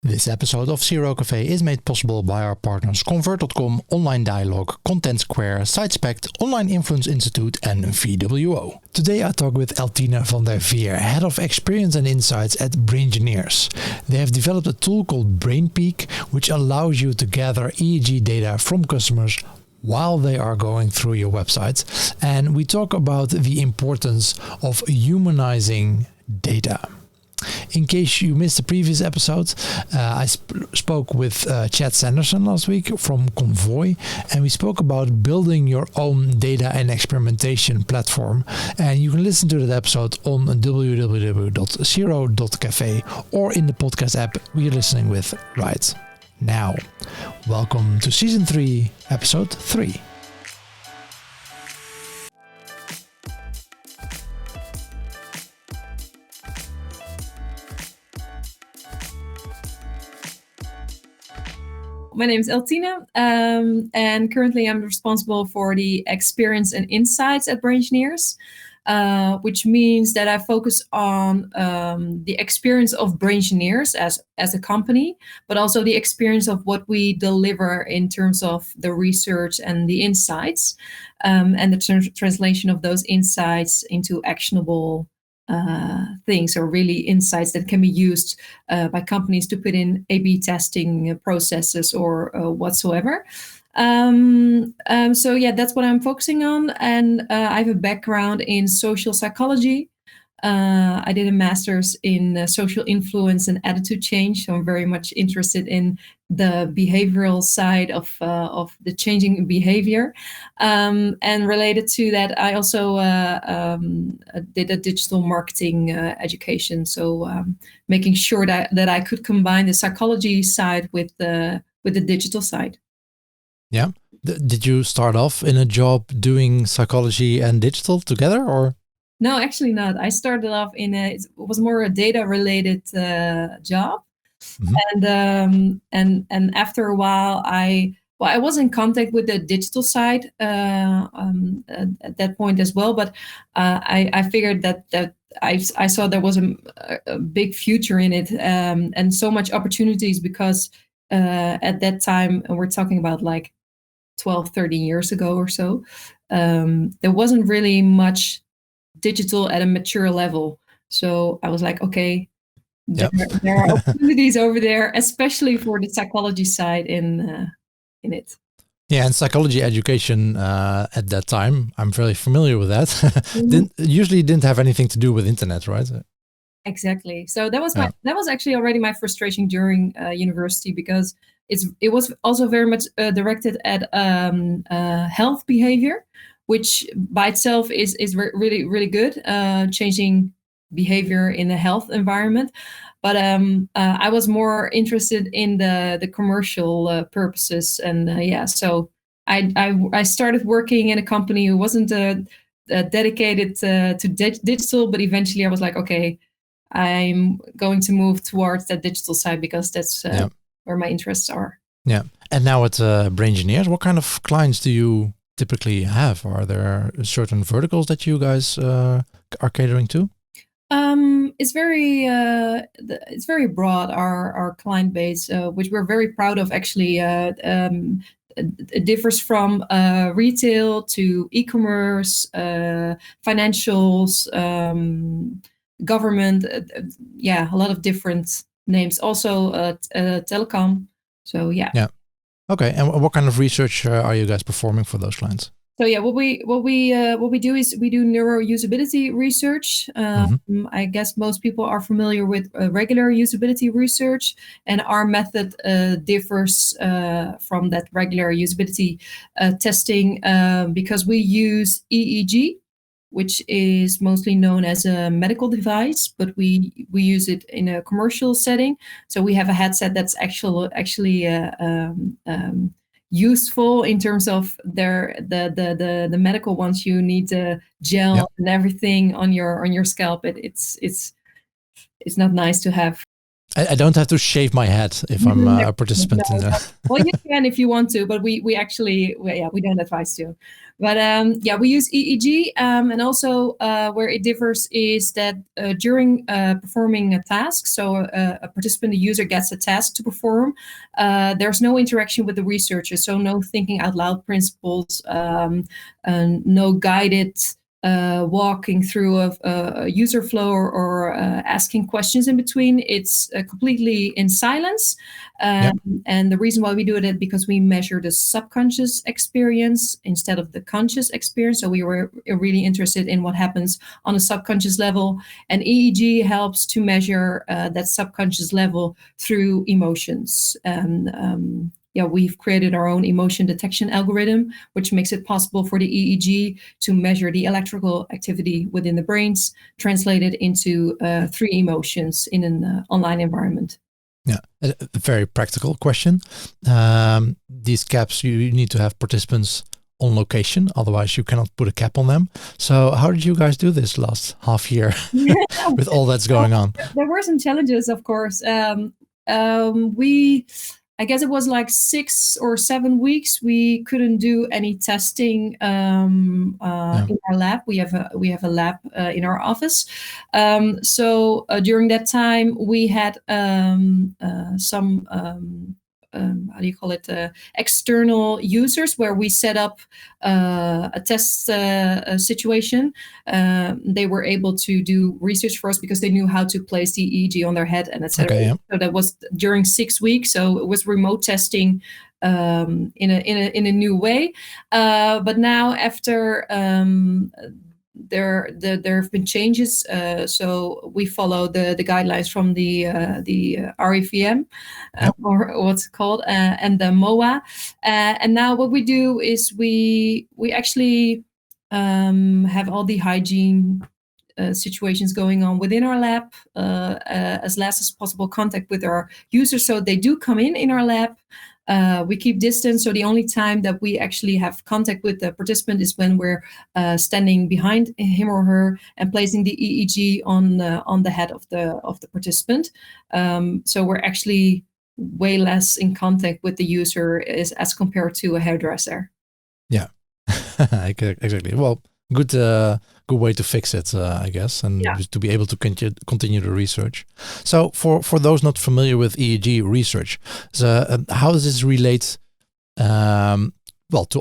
This episode of CRO Café is made possible by our partners Convert.com, Online Dialogue, Content Square, SiteSpect, Online Influence Institute and VWO. Today I talk with Eltine van der Veer, Head of Experience and Insights at Braingineers. They have developed a tool called BrainPeak, which allows you to gather EEG data from customers while they are going through your website. And we talk about the importance of humanizing data. In case you missed the previous episode, I spoke with Chad Sanderson last week from Convoy, and we spoke about building your own data and experimentation platform. And you can listen to that episode on www.zero.cafe or in the podcast app we're listening with right now. Welcome to Season 3, Episode 3. My name is Eltine, and currently I'm responsible for the experience and insights at Braingineers, which means that I focus on the experience of Braingineers as a company, but also the experience of what we deliver in terms of the research and the insights, and the translation of those insights into actionable things, or really insights that can be used by companies to put in A/B testing processes or whatsoever. So that's what I'm focusing on, and I have a background in social psychology. I did a master's in social influence and attitude change, so I'm very much interested in the behavioral side of the changing behavior. And related to that, I also did a digital marketing education, so making sure that I could combine the psychology side with the digital side. Yeah. Did you start off in a job doing psychology and digital together, or? No, actually not. I started off it was more a data-related job, mm-hmm. and after a while, I was in contact with the digital side at that point as well. But I figured that I saw there was a big future in it, and so much opportunities because at that time, and we're talking about like 12, 13 years ago or so, there wasn't really much digital at a mature level. So I was like, okay, there are opportunities over there, especially for the psychology side in it. Yeah, and psychology education at that time, I'm very familiar with that. Mm-hmm. Didn't have anything to do with internet, right? Exactly. So that was actually already my frustration during university, because it was also very much directed at health behavior, which by itself is really, really good, changing behavior in a health environment. But I was more interested in the commercial purposes. And so I started working in a company who wasn't dedicated to digital, but eventually I was like, okay, I'm going to move towards that digital side because that's where my interests are. Yeah. And now at Braingineers, what kind of clients do you typically have? Are there certain verticals that you guys are catering to? It's very broad, our client base, which we're very proud of. Actually, it differs from retail to e-commerce, financials, government. A lot of different names. Also, telecom. So yeah. Yeah. Okay, and what kind of research are you guys performing for those clients? So what we do is we do neurousability research. I guess most people are familiar with regular usability research, and our method differs from that regular usability testing because we use EEG, which is mostly known as a medical device, but we use it in a commercial setting. So we have a headset that's actually useful in terms of the medical ones. You need the gel and everything on your scalp. It's not nice to have. I don't have to shave my head if I'm a participant in that. Well, you can if you want to, but we actually we don't advise to. But yeah, we use EEG, and also where it differs is that during performing a task, so a participant, the user gets a task to perform, there's no interaction with the researcher, so no thinking out loud principles, and no guided walking through a user flow or asking questions in between. It's completely in silence. And the reason why we do it is because we measure the subconscious experience instead of the conscious experience. So we were really interested in what happens on a subconscious level. And EEG helps to measure that subconscious level through emotions. And yeah, we've created our own emotion detection algorithm, which makes it possible for the EEG to measure the electrical activity within the brains, translated into 3 emotions in an online environment. Yeah, a very practical question. These caps, you need to have participants on location, otherwise you cannot put a cap on them. So how did you guys do this last half year with all that's going on? There were some challenges, of course. I guess it was like 6 or 7 weeks. We couldn't do any testing in our lab. We have a lab in our office. So during that time, we had some how do you call it? External users, where we set up a test situation. They were able to do research for us because they knew how to place the EEG on their head and etc. Okay, yeah. So that was during 6 weeks. So it was remote testing in a new way. But now after there have been changes, so we follow the guidelines from the RIVM, or what's it called, and the MOA, and now what we do is we actually have all the hygiene situations going on within our lab, as last as possible contact with our users, so they do come in our lab. We keep distance, so the only time that we actually have contact with the participant is when we're standing behind him or her and placing the EEG on the head of the participant. So we're actually way less in contact with the user as compared to a hairdresser. Yeah, exactly. Well, good way to fix it, I guess, and to be able to continue the research. So for those not familiar with EEG research, how does this relate to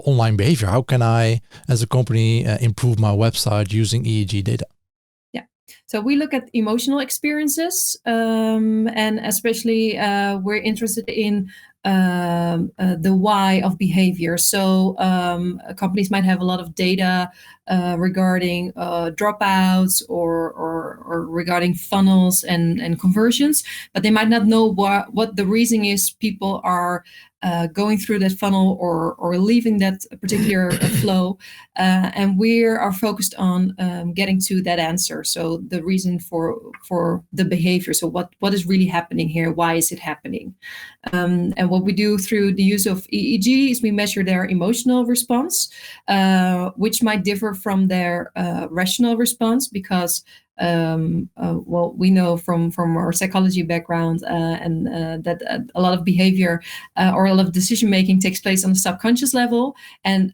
online behavior? How can I, as a company, improve my website using EEG data? So we look at emotional experiences, and especially we're interested in the why of behavior. So companies might have a lot of data regarding dropouts or regarding funnels and conversions, but they might not know what the reason is people are going through that funnel or leaving that particular flow. And we are focused on getting to that answer. So the reason for the behavior. So what is really happening here? Why is it happening? And what we do through the use of EEG is we measure their emotional response, which might differ from their rational response, because we know from our psychology background and that a lot of behavior or a lot of decision making takes place on the subconscious level. And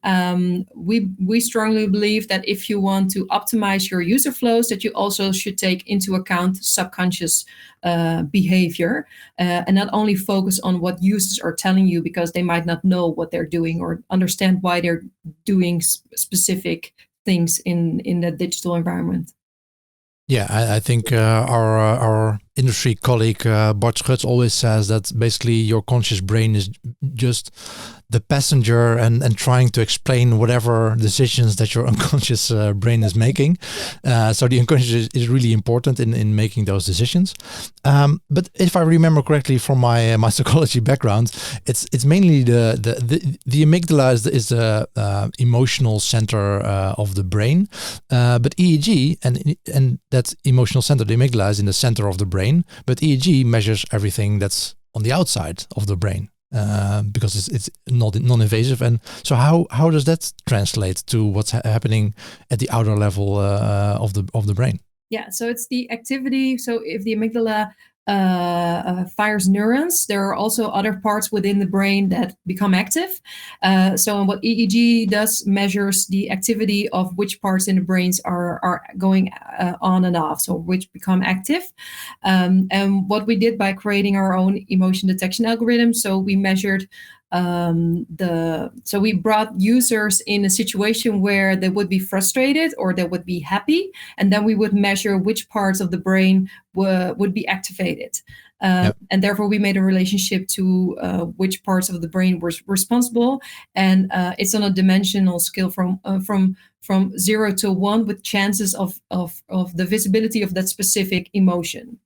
we strongly believe that if you want to optimize your user flows, that you also should take into account subconscious behavior, and not only focus on what users are telling you, because they might not know what they're doing or understand why they're doing specific things in the digital environment. Yeah, I think our industry colleague Bart Schuts always says that basically your conscious brain is just the passenger and trying to explain whatever decisions that your unconscious brain is making. So the unconscious is really important in making those decisions. But if I remember correctly from my psychology background, it's mainly the amygdala is the emotional center of the brain, but EEG and that emotional center, the amygdala, is in the center of the brain, but EEG measures everything that's on the outside of the brain. Because it's non-invasive, and so how does that translate to what's happening at the outer level of the brain? Yeah, so it's the activity. So if the amygdala fires neurons, there are also other parts within the brain that become active. So what EEG does measures the activity of which parts in the brains are going on and off, so which become active. And what we did by creating our own emotion detection algorithm, so we measured so we brought users in a situation where they would be frustrated or they would be happy, and then we would measure which parts of the brain would be activated. And therefore we made a relationship to which parts of the brain were responsible, and it's on a dimensional scale from 0 to 1 with chances of the visibility of that specific emotion.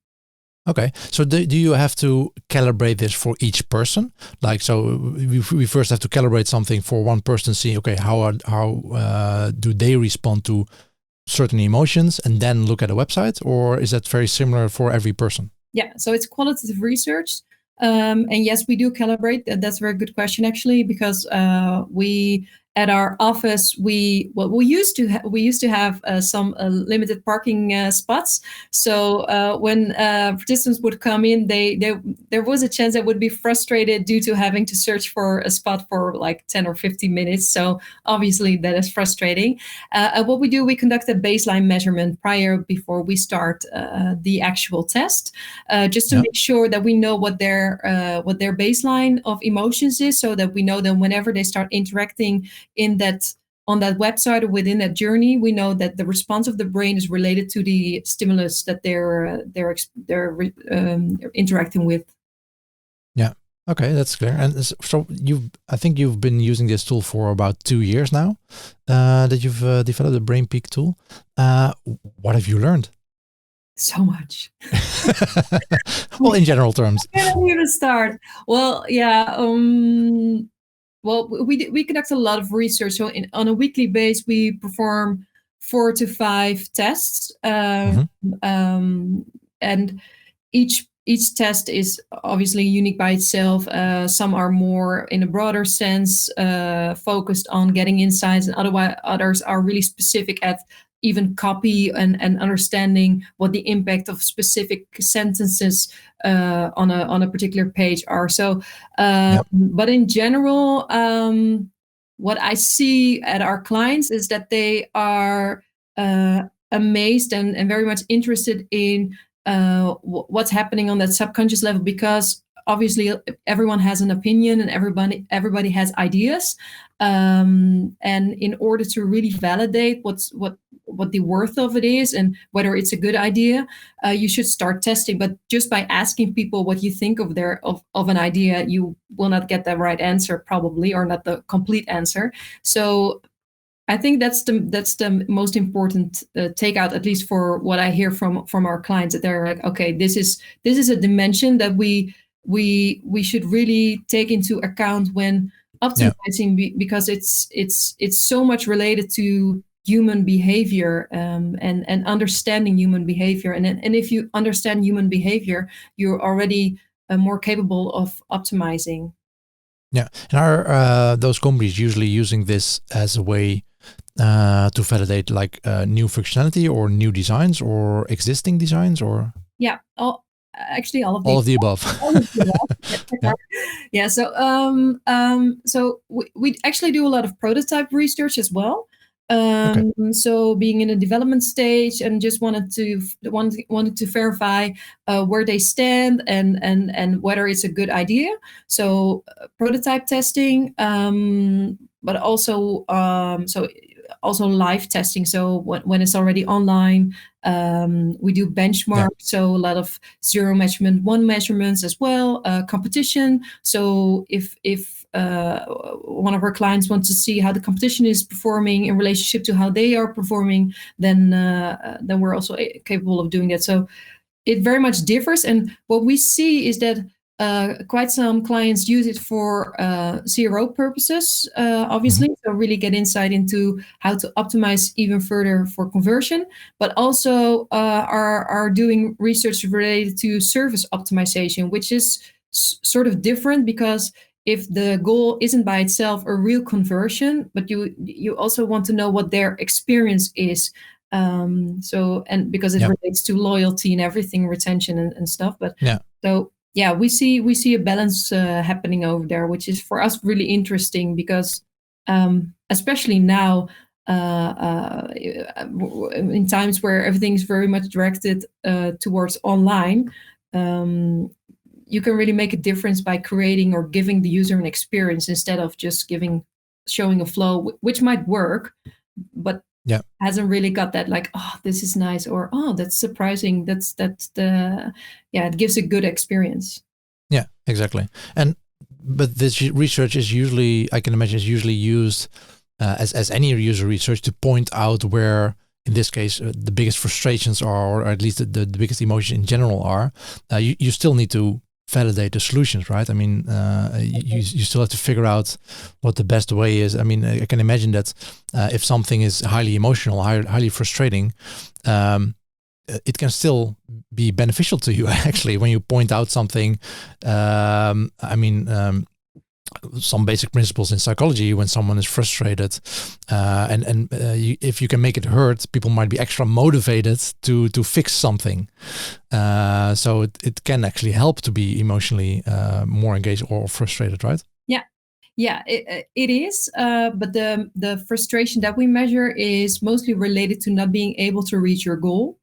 Okay, so do you have to calibrate this for each person? Like, so we first have to calibrate something for one person, see, okay, how do they respond to certain emotions, and then look at a website, or is that very similar for every person? Yeah, so it's qualitative research. And yes, we do calibrate. That's a very good question, actually, because we at our office we used to have some limited parking spots. So when participants would come in, there was a chance they would be frustrated due to having to search for a spot for like 10 or 15 minutes. So obviously that is frustrating. What we do, we conduct a baseline measurement before we start the actual test, just to make sure that we know what their baseline of emotions is, so that we know that whenever they start interacting on that website or within that journey, we know that the response of the brain is related to the stimulus that they're interacting with. Yeah. Okay, that's clear. And so I think you've been using this tool for about 2 years now, that you've developed the Brain Peak tool. What have you learned? So much. Well, in general terms. I can't even start. Well, yeah. Well, we conduct a lot of research. So on a weekly basis, we perform 4 to 5 tests, and each test is obviously unique by itself. Some are more in a broader sense, focused on getting insights, and others are really specific at even copy and understanding what the impact of specific sentences on a particular page are. So, but in general, what I see at our clients is that they are amazed and very much interested in what's happening on that subconscious level, because obviously everyone has an opinion and everybody has ideas, and in order to really validate what the worth of it is and whether it's a good idea, you should start testing. But just by asking people what you think of an idea, you will not get the right answer probably, or not the complete answer. So I think that's the most important takeout, at least for what I hear from our clients, that they're like, okay, this is a dimension that we should really take into account when optimizing, because it's so much related to human behavior, and understanding human behavior. And if you understand human behavior, you're already more capable of optimizing. Yeah, and are those companies usually using this as a way to validate like new functionality or new designs or existing designs, or? Yeah, actually all of the above. All of the above. Yeah. So we actually do a lot of prototype research as well. So being in a development stage, and just wanted to verify where they stand and whether it's a good idea. So prototype testing, but also also live testing. So when it's already online, we do benchmark. So a lot of 0 measurement, 1 measurements as well, competition. So if one of our clients wants to see how the competition is performing in relationship to how they are performing, then we're also capable of doing that. So it very much differs. And what we see is that quite some clients use it for CRO purposes, obviously, so really get insight into how to optimize even further for conversion, but also are doing research related to service optimization, which is sort of different, because if the goal isn't by itself a real conversion, but you also want to know what their experience is So, and because it relates to loyalty and everything, retention and stuff. But so yeah, we see a balance happening over there, which is for us really interesting because especially now in times where everything's very much directed towards online, you can really make a difference by creating or giving the user an experience instead of just showing a flow, which might work, but hasn't really got that like, oh, this is nice, or oh, that's surprising. It gives a good experience. Yeah, exactly. But this research is usually, I can imagine, is usually used as any user research to point out where, in this case, the biggest frustrations are, or at least the biggest emotions in general are. You still need to validate the solutions, right? I mean, you still have to figure out what the best way is. I mean, I can imagine that if something is highly emotional, highly frustrating, it can still be beneficial to you actually when you point out something. Some basic principles in psychology when someone is frustrated, if you can make it hurt, people might be extra motivated to fix something. So it can actually help to be emotionally more engaged or frustrated, right? Yeah, it is. But the frustration that we measure is mostly related to not being able to reach your goal.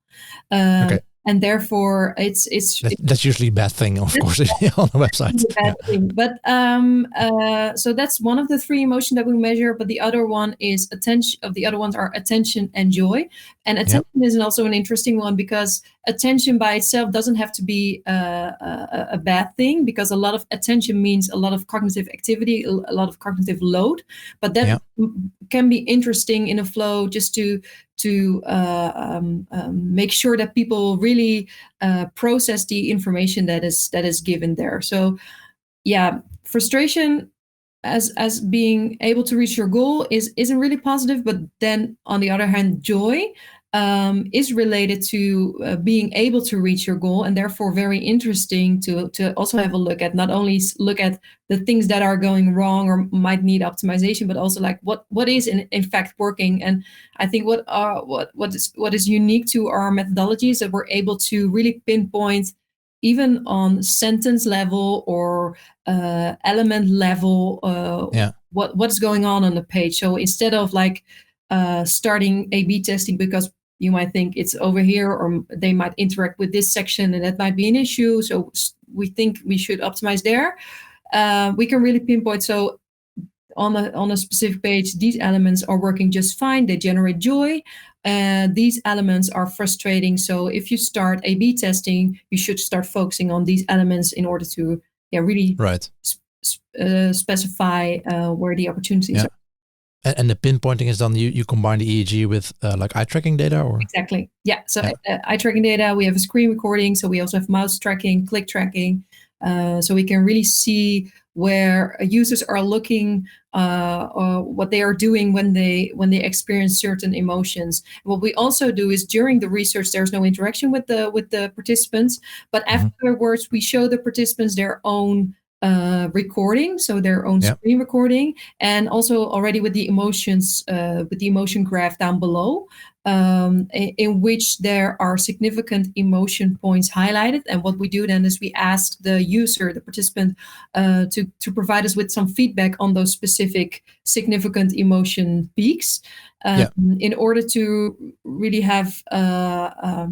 Okay. And therefore, that's usually a bad thing, of course, on the website. Thing. But so that's one of the three emotions that we measure. But the other one is attention. The other ones are attention and joy. And attention is also an interesting one because attention by itself doesn't have to be a bad thing, because a lot of attention means a lot of cognitive activity, a lot of cognitive load. But that can be interesting in a flow just to make sure that people really process the information that is given there. So yeah, frustration as being able to reach your goal isn't really positive, but then on the other hand, joy is related to being able to reach your goal, and therefore very interesting to also have a look at, not only look at the things that are going wrong or might need optimization, but also like what is in fact working. And I think what is unique to our methodology is that we're able to really pinpoint, even on sentence level or element level, what's going on the page. So instead of like starting A/B testing because you might think it's over here, or they might interact with this section and that might be an issue, so we think we should optimize there. We can really pinpoint, so on a specific page, these elements are working just fine, they generate joy. These elements are frustrating, so if you start A/B testing, you should start focusing on these elements in order to really specify where the opportunities are. And the pinpointing is done, you combine the EEG with like eye tracking data, or? Exactly. Yeah. So eye tracking data, we have a screen recording. So we also have mouse tracking, click tracking. So we can really see where users are looking, or what they are doing when they experience certain emotions. What we also do is, during the research, there's no interaction with the participants, but afterwards we show the participants their own recording, so their own screen recording, and also already with the emotions, with the emotion graph down below, in which there are significant emotion points highlighted. And what we do then is we ask the user, the participant, to provide us with some feedback on those specific significant emotion peaks, in order to really have a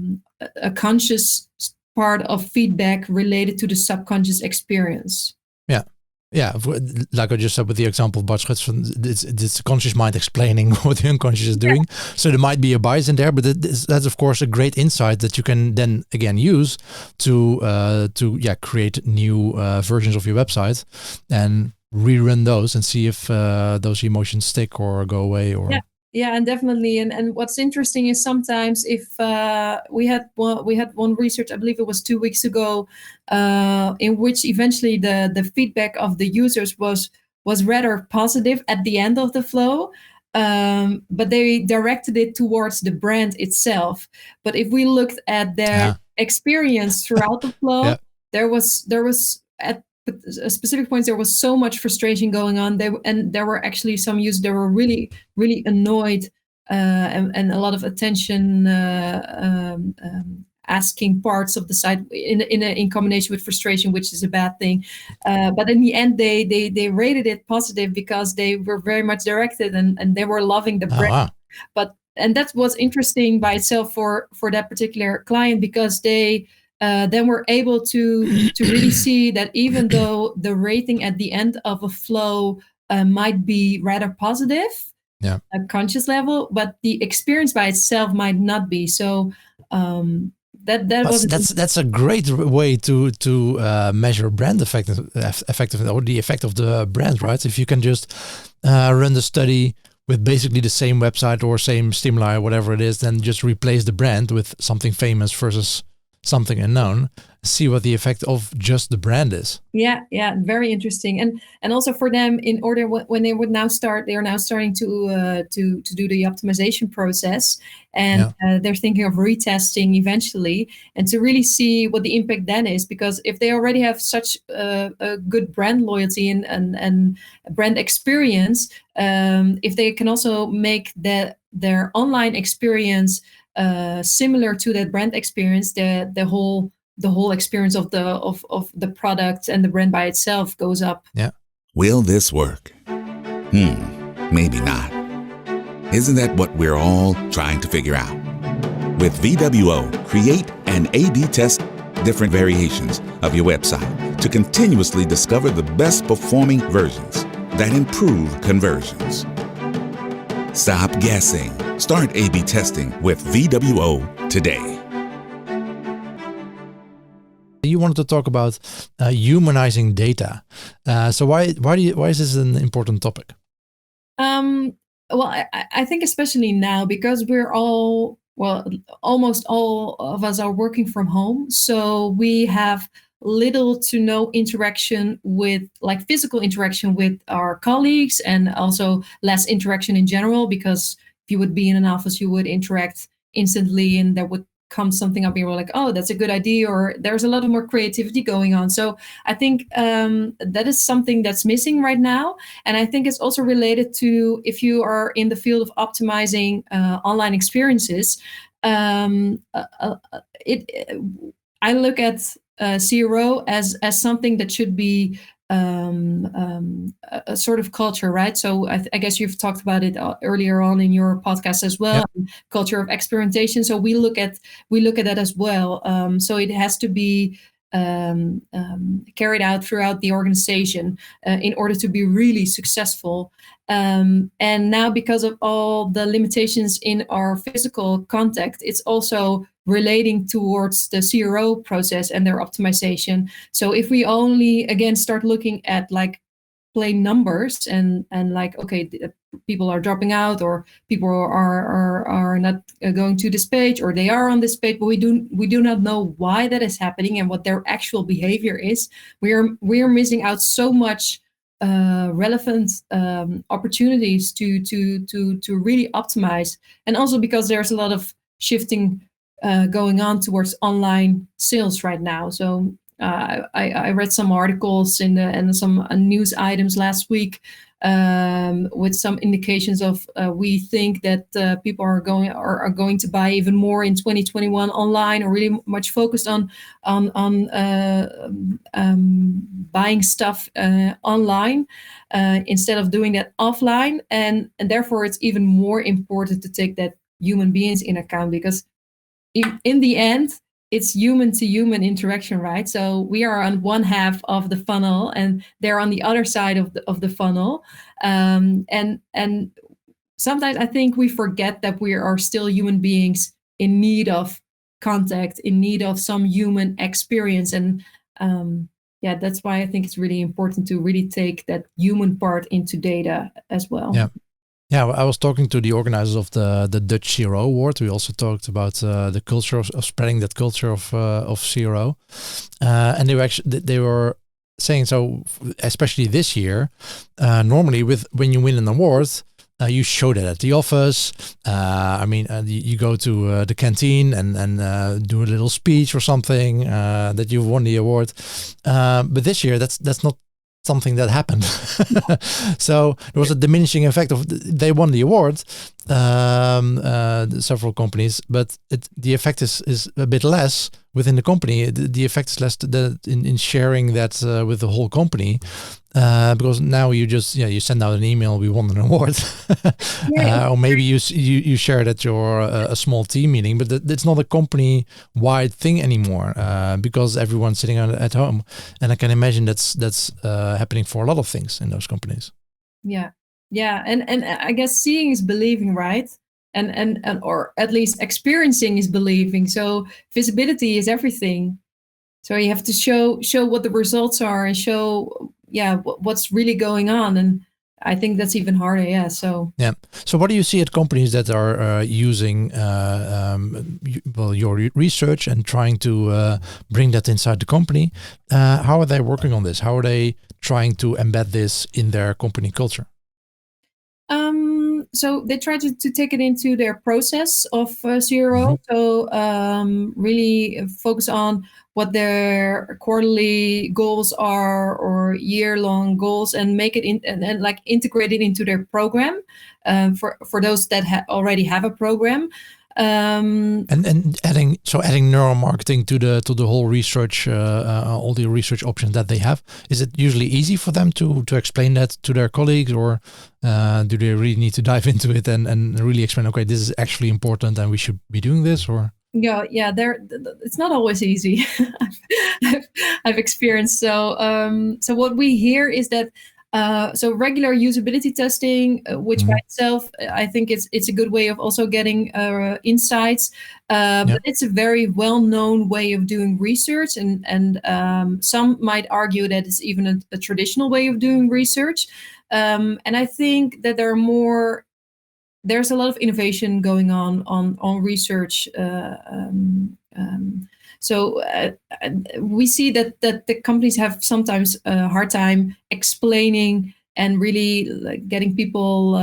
conscious part of feedback related to the subconscious experience. Yeah, like I just said with the example of Bart Schuts, it's the conscious mind explaining what the unconscious is doing. So there might be a bias in there, but that's of course a great insight that you can then again use to create new versions of your website and rerun those and see if those emotions stick or go away or. Yeah, and definitely. And what's interesting is sometimes if we had one research, I believe it was 2 weeks ago, in which eventually the feedback of the users was rather positive at the end of the flow, but they directed it towards the brand itself. But if we looked at their experience throughout the flow, there was at specific points there was so much frustration going on. There were actually some users that were really, really annoyed and a lot of attention asking parts of the site in combination with frustration, which is a bad thing. But in the end, they rated it positive because they were very much directed and they were loving the brand. Wow. And that was interesting by itself for that particular client, because they then were able to really see that even though the rating at the end of a flow might be rather positive, a conscious level, but the experience by itself might not be. So that's a great way to measure brand effectiveness or the effect of the brand, right? If you can just run the study with basically the same website or same stimuli or whatever it is, then just replace the brand with something famous versus something unknown, see what the effect of just the brand is. Yeah, very interesting. And also for them, in order when they would now start, they are now starting to do the optimization process, and they're thinking of retesting eventually, and to really see what the impact then is. Because if they already have such a good brand loyalty and brand experience, if they can also make their online experience similar to that brand experience, the whole experience of the product and the brand by itself goes up. Yeah. Will this work? Maybe not. Isn't that what we're all trying to figure out? With VWO, create and A/B test different variations of your website to continuously discover the best performing versions that improve conversions. Stop guessing. Start A/B testing with VWO today. You wanted to talk about humanizing data. So why is this an important topic? Well, I think especially now, because we're almost all of us are working from home. So we have little to no interaction with, like, physical interaction with our colleagues, and also less interaction in general, because if you would be in an office, you would interact instantly and there would come something up and you're like, oh, that's a good idea, or there's a lot of more creativity going on. So I think that is something that's missing right now. And I think it's also related to, if you are in the field of optimizing online experiences, I look at CRO as something that should be a sort of culture, right? So I guess you've talked about it earlier on in your podcast as well. Culture of experimentation. So we look at that as well. So it has to be carried out throughout the organization in order to be really successful. And now, because of all the limitations in our physical contact, it's also relating towards the CRO process and their optimization. So if we only again start looking at like plain numbers and like, okay, people are dropping out, or people are not going to this page, or they are on this page, but we do not know why that is happening and what their actual behavior is. We are missing out so much relevant opportunities to really optimize, and also because there's a lot of shifting going on towards online sales right now. So I read some articles and some news items last week with some indications of we think that people are going to buy even more in 2021 online, or really much focused on buying stuff online instead of doing that offline, and therefore it's even more important to take that human beings in account, because in the end, it's human to human interaction, right? So we are on one half of the funnel and they're on the other side of the funnel. And sometimes I think we forget that we are still human beings in need of contact, in need of some human experience. And that's why I think it's really important to really take that human part into data as well. Yeah, I was talking to the organizers of the Dutch CRO Award. We also talked about the culture of spreading that culture of CRO, and they were saying, so especially this year, normally when you win an award, you show that at the office. You go to the canteen and do a little speech or something that you've won the award. But this year, that's not something that happened. So there was a diminishing effect of they won the award, several companies, but the effect is a bit less within the company. The effect is less in sharing that with the whole company, because now you send out an email, we won an award, or maybe you share it at your a small team meeting, but it's not a company wide thing anymore, because everyone's sitting at home, and I can imagine that's happening for a lot of things in those companies. Yeah, and I guess seeing is believing, right? And or at least experiencing is believing. So visibility is everything. So you have to show what the results are and show what's really going on. And I think that's even harder. Yeah. So what do you see at companies that are using your research and trying to bring that inside the company? How are they working on this? How are they trying to embed this in their company culture? So they try to take it into their process of CRO. Mm-hmm. So really focus on what their quarterly goals are or year-long goals, and make it and like integrate it into their program for those that already have a program. And adding neuromarketing to the whole research, all the research options that they have. Is it usually easy for them to explain that to their colleagues, or do they really need to dive into it and really explain? Okay, this is actually important, and we should be doing this, or? Yeah. It's not always easy. I've experienced. So what we hear is that. So regular usability testing, which by itself, I think it's a good way of also getting insights. But it's a very well-known way of doing research, and some might argue that it's even a traditional way of doing research. And I think that there's a lot of innovation going on research. So we see that the companies have sometimes a hard time explaining and really getting people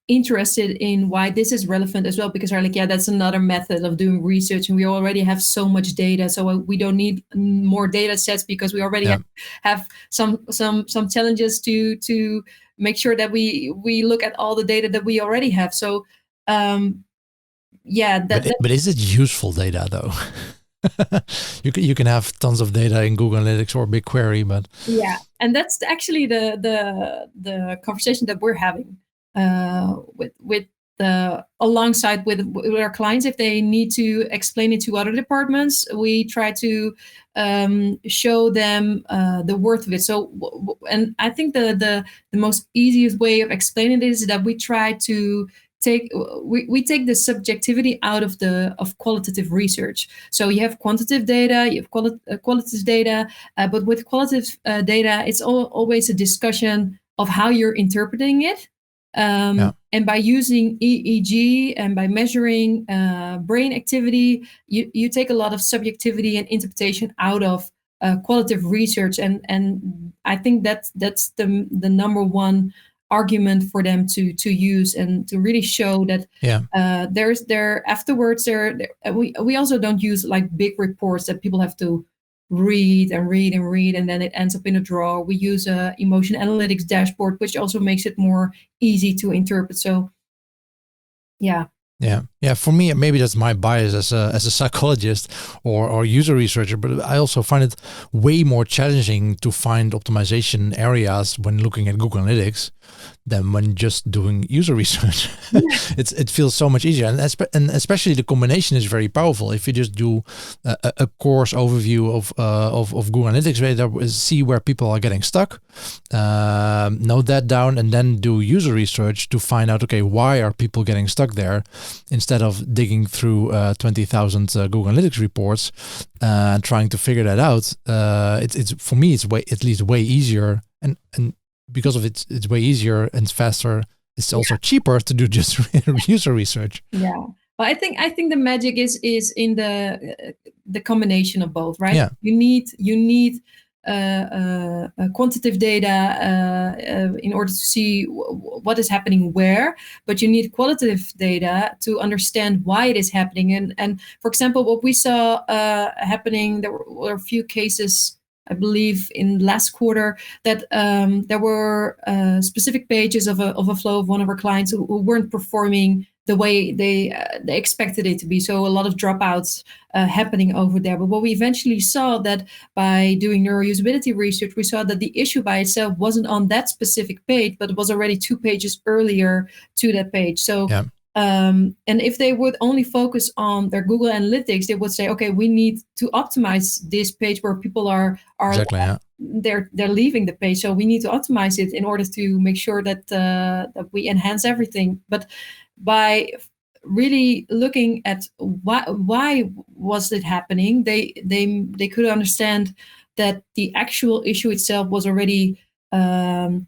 interested in why this is relevant as well, because they're like, that's another method of doing research, and we already have so much data, so we don't need more data sets, because we already have some challenges to make sure that we look at all the data that we already have. So but is it useful data though? You can have tons of data in Google Analytics or BigQuery, but and that's actually the conversation that we're having with alongside with our clients. If they need to explain it to other departments, we try to show them the worth of it. So, and I think the most easiest way of explaining it is that we try to we take the subjectivity out of qualitative research. So you have quantitative data, you have qualitative data, but with qualitative data, it's always a discussion of how you're interpreting it. And by using EEG and by measuring brain activity, you take a lot of subjectivity and interpretation out of qualitative research, and I think that's the number one argument for them to use, and to really show that afterwards we also don't use like big reports that people have to read and then it ends up in a drawer. We use a emotion analytics dashboard, which also makes it more easy to interpret. So for me, maybe that's my bias as a psychologist or user researcher, but I also find it way more challenging to find optimization areas when looking at Google Analytics than when just doing user research. It feels so much easier, and especially the combination is very powerful. If you just do a course overview of Google Analytics, see where people are getting stuck, note that down, and then do user research to find out, okay, why are people getting stuck there, instead of digging through 20,000 Google Analytics reports and trying to figure that out. It's for me, it's way easier, and because of it's way easier and faster. It's also cheaper to do just user research. Yeah, but I think the magic is in the combination of both, right? Yeah. You need quantitative data in order to see what is happening where, but you need qualitative data to understand why it is happening. And for example, what we saw happening, there were a few cases I believe in last quarter, that there were specific pages of a flow of one of our clients who weren't performing the way they expected it to be. So a lot of dropouts happening over there. But what we eventually saw that by doing neurousability research, we saw that the issue by itself wasn't on that specific page, but it was already 2 pages earlier to that page. So. Yeah. And if they would only focus on their Google Analytics, they would say, okay, we need to optimize this page where people are Exactly, yeah. they're leaving the page. So we need to optimize it in order to make sure that that we enhance everything. But by really looking at why was it happening, they could understand that the actual issue itself was already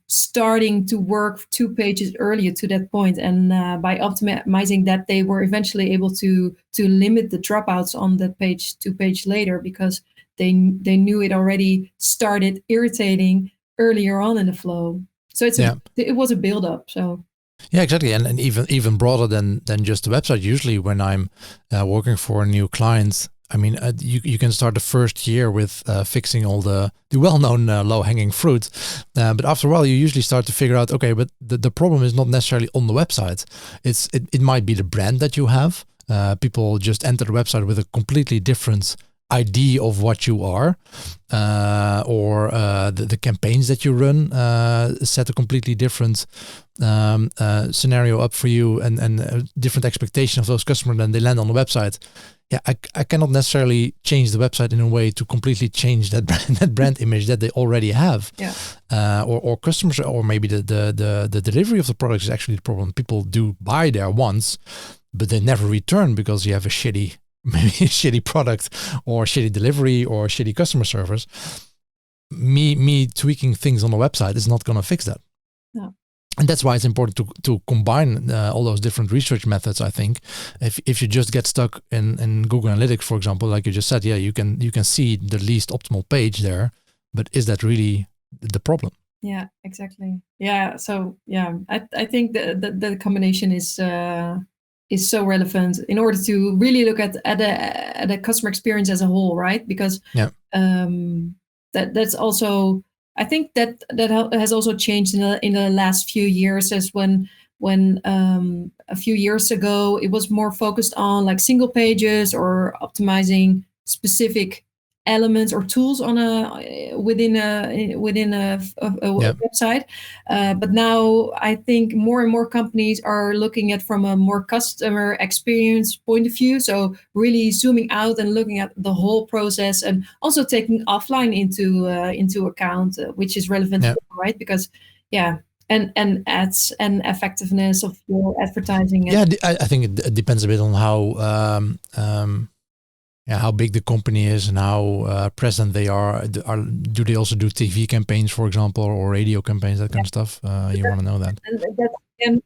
starting to work 2 pages earlier to that point, and by optimizing that, they were eventually able to limit the dropouts on that page 2 pages later, because they knew it already started irritating earlier on in the flow. So it was a build up. So yeah, exactly, and even broader than just the website. Usually, when I'm working for a new client, I mean, you can start the first year with fixing all the well-known low-hanging fruit, but after a while, you usually start to figure out, okay, but the problem is not necessarily on the website. It might be the brand that you have. People just enter the website with a completely different idea of what you are, or the campaigns that you run set a completely different scenario up for you, and a different expectation of those customers than they land on the website. Yeah, I cannot necessarily change the website in a way to completely change that brand image that they already have. Yeah. Or customers, or maybe the delivery of the product is actually the problem. People do buy there once, but they never return because you have a shitty product, or shitty delivery, or shitty customer service. Me tweaking things on the website is not going to fix that. No. And that's why it's important to combine all those different research methods. I think if you just get stuck in Google Analytics, for example, like you just said, yeah, you can see the least optimal page there, but is that really the problem? Yeah, exactly. Yeah. So yeah, I think the combination is so relevant in order to really look at the customer experience as a whole, right? Because that's also, I think that has also changed in the last few years, as when a few years ago it was more focused on like single pages or optimizing specific elements or tools on within a website, but now I think more and more companies are looking at from a more customer experience point of view, so really zooming out and looking at the whole process, and also taking offline into account, which is relevant, right? Because and ads and effectiveness of your advertising. Yeah, I think it depends a bit on how big the company is and how present they are. Do they also do TV campaigns, for example, or radio campaigns, that kind of stuff? You want to know that. And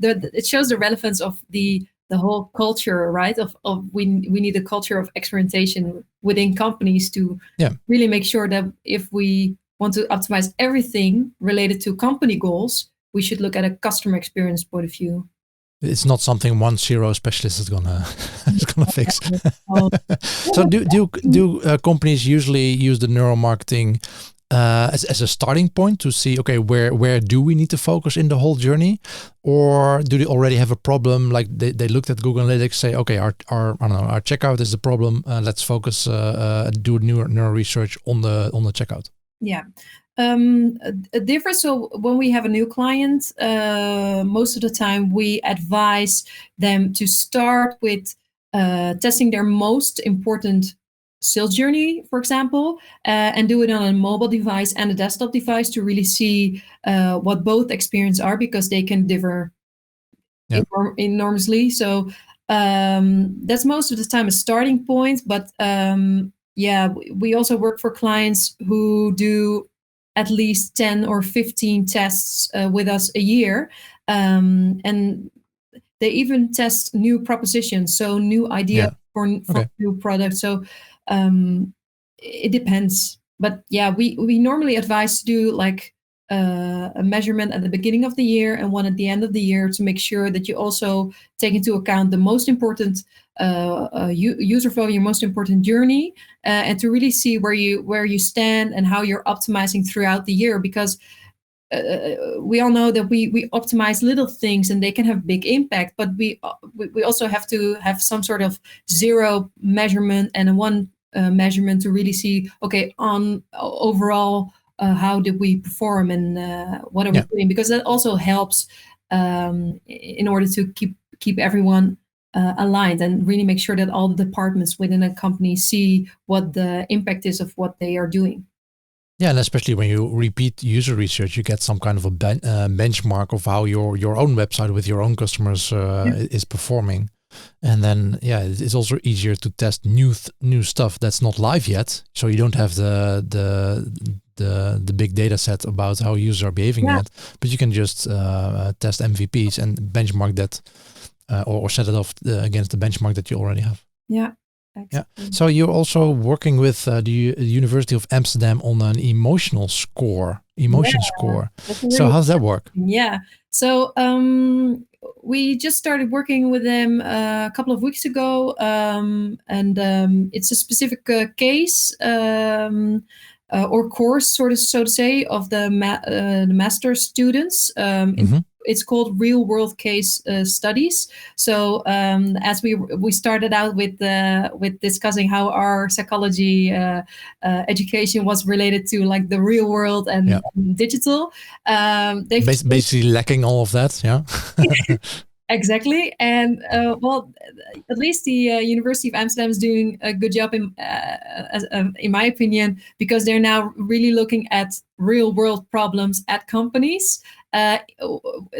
it shows the relevance of the whole culture, right? Of we need a culture of experimentation within companies to really make sure that if we want to optimize everything related to company goals, we should look at a customer experience point of view. It's not something one CRO specialist is gonna fix. So do companies usually use the neuromarketing as a starting point to see, okay, where do we need to focus in the whole journey, or do they already have a problem? Like they looked at Google Analytics, say, okay, our checkout is the problem. Let's focus, do neuro research on the checkout. Yeah. A difference. So when we have a new client, most of the time we advise them to start with testing their most important sales journey, for example, and do it on a mobile device and a desktop device to really see what both experiences are, because they can differ enormously. So that's most of the time a starting point. But we also work for clients who do at least 10 or 15 tests with us a year. And they even test new propositions, so new ideas for new products. So it depends. But yeah, we normally advise to do like a measurement at the beginning of the year and one at the end of the year to make sure that you also take into account the most important user flow, your most important journey, and to really see where you stand and how you're optimizing throughout the year. Because we all know that we optimize little things and they can have big impact, but we also have to have some sort of zero measurement and one measurement to really see, okay, on overall, how did we perform and what are we doing? Because that also helps in order to keep everyone aligned and really make sure that all the departments within a company see what the impact is of what they are doing. Yeah, and especially when you repeat user research, you get some kind of a benchmark of how your own website with your own customers is performing. And then, it's also easier to test new stuff that's not live yet. So you don't have the big data set about how users are behaving yet, but you can just test MVPs and benchmark that or set it off against the benchmark that you already have. Yeah. Yeah. So you're also working with the University of Amsterdam on an emotion score. So how's that work? Yeah. So we just started working with them a couple of weeks ago, and it's a specific case or course, so to say, of the master's students. It's called real world case studies. So as we started out with discussing how our psychology education was related to like the real world and digital, they basically lacking all of that. Yeah. Exactly. And well, at least the University of Amsterdam is doing a good job in my opinion, because they're now really looking at real world problems at companies,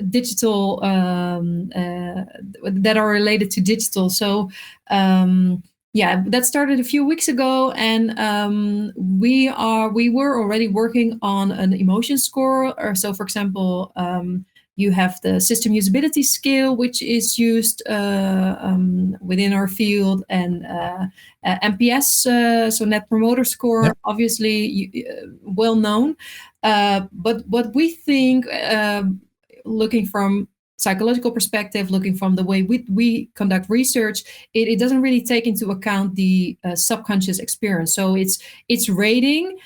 digital, that are related to digital. So that started a few weeks ago, and we were already working on an emotion score. Or so, for example, you have the system usability scale, which is used within our field, and NPS, so Net Promoter Score, obviously well known. But what we think, looking from psychological perspective, looking from the way we conduct research, it doesn't really take into account the subconscious experience. So it's rating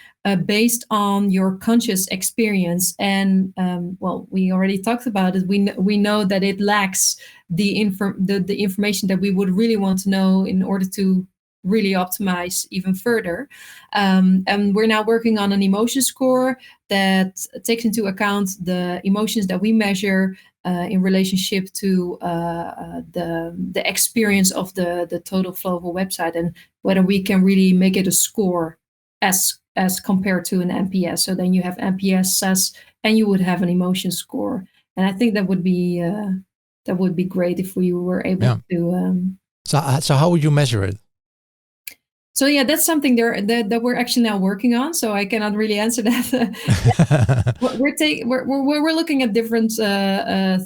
based on your conscious experience, and well, we already talked about it. We know that it lacks the information that we would really want to know in order to really optimize even further. And we're now working on an emotion score that takes into account the emotions that we measure in relationship to the experience of the total flow of a website, and whether we can really make it a score as compared to an NPS. So then you have NPS, SAS, and you would have an emotion score. And I think that would be great if we were able to. So how would you measure it? So that's something that we're actually now working on. So I cannot really answer that. We're looking at different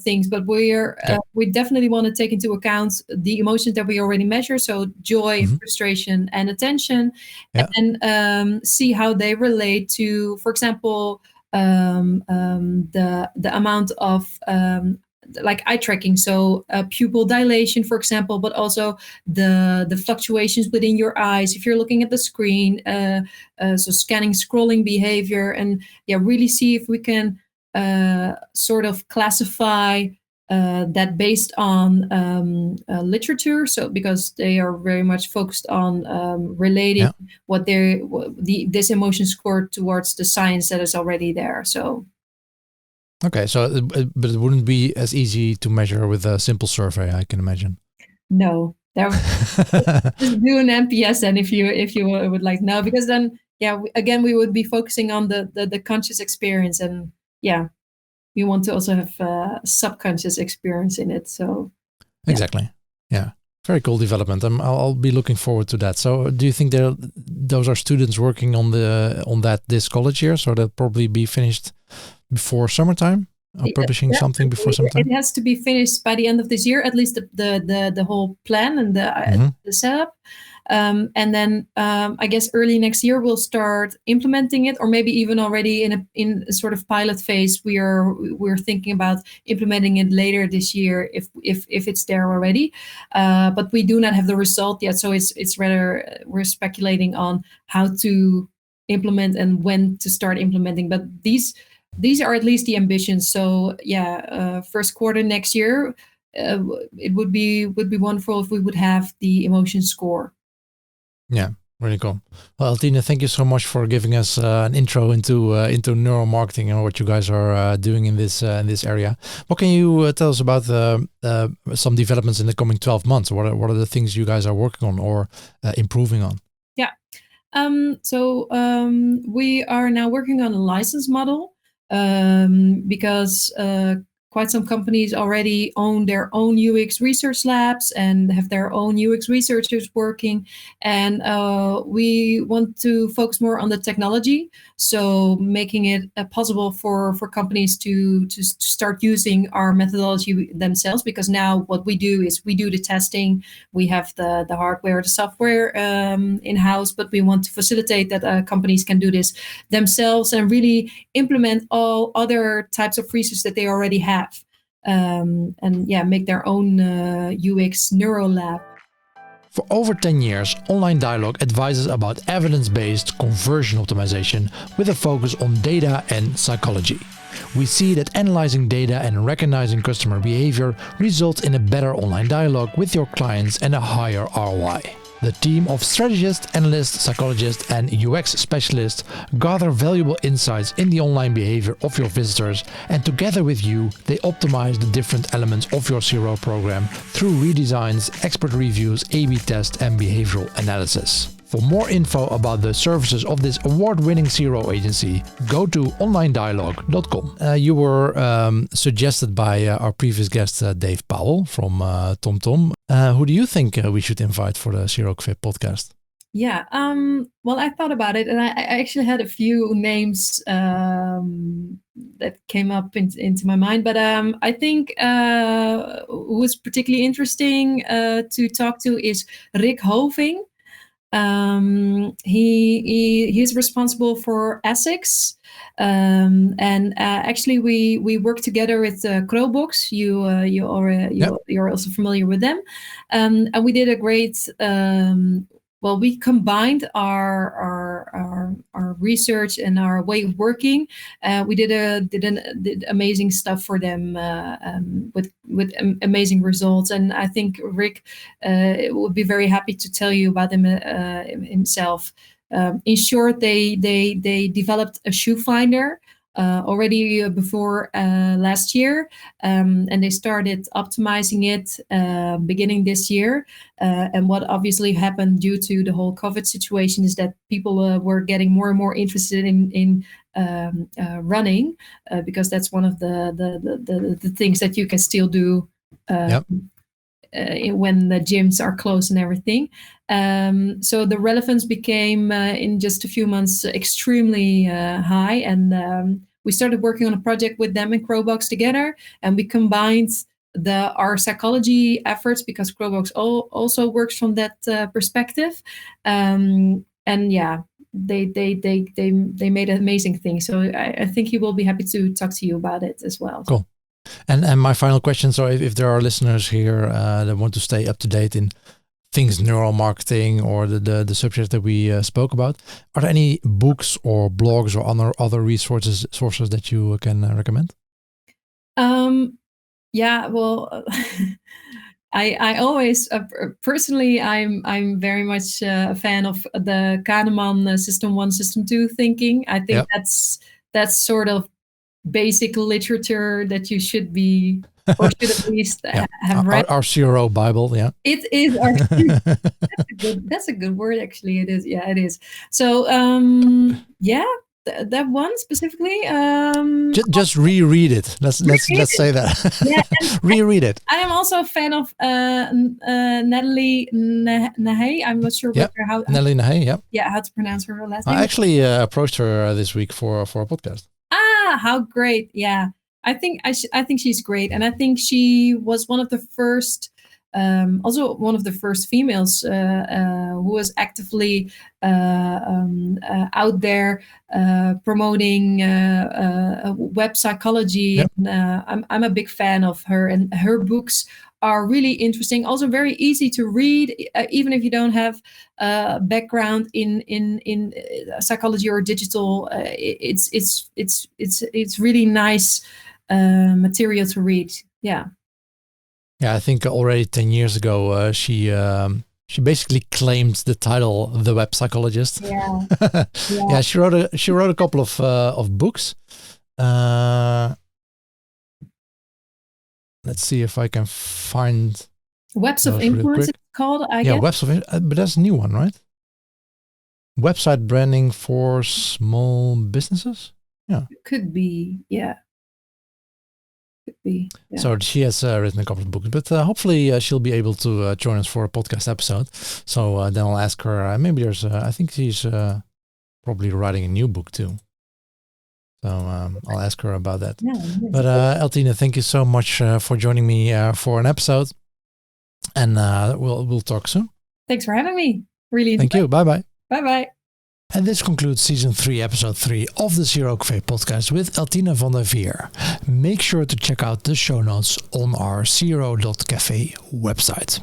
things, but we definitely want to take into account the emotions that we already measure. So joy, frustration, and attention, and see how they relate to, for example, the amount of like eye tracking, so pupil dilation, for example, but also the fluctuations within your eyes if you're looking at the screen, so scanning, scrolling behavior, and really see if we can sort of classify that based on literature. So because they are very much focused on relating this emotion score towards the science that is already there. So. Okay, so but it wouldn't be as easy to measure with a simple survey, I can imagine. No, just do an NPS then if you would like. No, because then again we would be focusing on the conscious experience, and we want to also have subconscious experience in it. So exactly, very cool development. I'll be looking forward to that. So do you think those are students working on that this college year? So they'll probably be finished before summertime, publishing something before summertime? It has to be finished by the end of this year, at least the whole plan and the setup. And then I guess early next year we'll start implementing it, or maybe even already in a sort of pilot phase. We're thinking about implementing it later this year if it's there already. But we do not have the result yet, so it's rather we're speculating on how to implement and when to start implementing. But these are at least the ambitions. So first quarter next year, it would be wonderful if we would have the emotion score. Yeah, really cool. Well, Eltine, thank you so much for giving us an intro into neuromarketing and what you guys are doing in this area. What can you tell us about some developments in the coming 12 months? What are the things you guys are working on or improving on? Yeah. So we are now working on a license model because quite some companies already own their own UX research labs and have their own UX researchers working. And we want to focus more on the technology. So making it possible for companies to start using our methodology themselves, because now what we do is we do the testing, we have the hardware, the software in-house, but we want to facilitate that companies can do this themselves and really implement all other types of research that they already have. Make their own UX neuro lab. For over 10 years, Online Dialogue advises about evidence-based conversion optimization with a focus on data and psychology. We see that analyzing data and recognizing customer behavior results in a better online dialogue with your clients and a higher ROI. The team of strategists, analysts, psychologists, and UX specialists gather valuable insights in the online behavior of your visitors, and together with you, they optimize the different elements of your CRO program through redesigns, expert reviews, A/B tests, and behavioral analysis. For more info about the services of this award-winning CRO agency, go to onlinedialogue.com. You were suggested by our previous guest, Dave Powell from TomTom. Who do you think we should invite for the CRO Quip podcast? Yeah, well, I thought about it, and I actually had a few names that came up into my mind. But I think who was particularly interesting to talk to is Rick Hoving. He's responsible for Essex, and actually we work together with CRObox. You're also familiar with them, and we did a great. We combined our research and our way of working. We did amazing stuff for them with amazing results. And I think Rick would be very happy to tell you about them himself. In short, they developed a shoe finder already before last year, and they started optimizing it beginning this year. And what obviously happened due to the whole COVID situation is that people were getting more and more interested in running, because that's one of the things that you can still do when the gyms are closed and everything. So the relevance became in just a few months extremely high, and we started working on a project with them and CRObox together, and we combined our psychology efforts, because CRObox also works from that perspective. And yeah, they made amazing things. So I think he will be happy to talk to you about it as well. Cool. And my final question, so if there are listeners here that want to stay up to date in things neuromarketing or the subject that we spoke about, are there any books or blogs or other resources that you can recommend? Yeah, well, I always personally I'm very much a fan of the Kahneman System 1, System 2 thinking. I think that's sort of basic literature that you should be, or should at least have read. Our CRO Bible, yeah. It is our that's a good word, actually. It is, yeah, it is. So that one specifically. Just reread it. Let's say that. Yeah, reread it. I am also a fan of Natalie Nahé. I'm not sure how Natalie Nahé. Yeah, how to pronounce her last name. I actually approached her this week for a podcast. Ah, how great! Yeah, I think she's great, and I think she was one of the first also one of the first females who was actively out there promoting web psychology. Yep. And, I'm a big fan of her, and her books are really interesting. Also very easy to read, even if you don't have a background in psychology or digital. It's really nice material to read. Yeah. Yeah, I think already 10 years ago, she basically claimed the title "The Web Psychologist." Yeah, Yeah, she wrote a couple of books. Let's see if I can find Webs of Influence. It's called, I guess. Webs of Influence, but that's a new one, right? Website branding for small businesses. Yeah, Could be. Yeah. Yeah. So she has written a couple of books, but hopefully she'll be able to join us for a podcast episode. So then I'll ask her. Maybe there's. I think she's probably writing a new book too. So I'll ask her about that. Yeah, but Eltine, thank you so much for joining me for an episode, and we'll talk soon. Thanks for having me. Really. Thank you. Bye bye. Bye bye. And this concludes Season 3, Episode 3 of the CRO Cafe podcast with Eltine van der Veer. Make sure to check out the show notes on our cro.cafe website.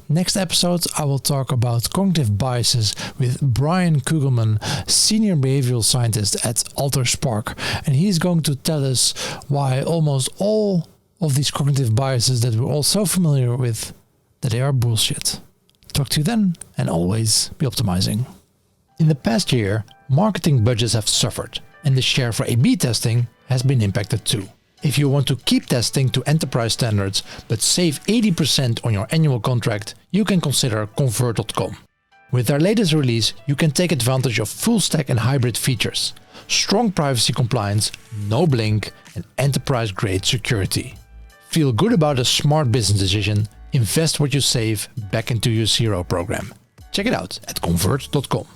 Next episode, I will talk about cognitive biases with Brian Kugelman, Senior Behavioral Scientist at Alter Spark. And he's going to tell us why almost all of these cognitive biases that we're all so familiar with, that they are bullshit. Talk to you then, and always be optimizing. In the past year, marketing budgets have suffered, and the share for A/B testing has been impacted too. If you want to keep testing to enterprise standards but save 80% on your annual contract, you can consider Convert.com. With their latest release, you can take advantage of full stack and hybrid features, strong privacy compliance, no blink, and enterprise-grade security. Feel good about a smart business decision, invest what you save back into your CRO program. Check it out at Convert.com.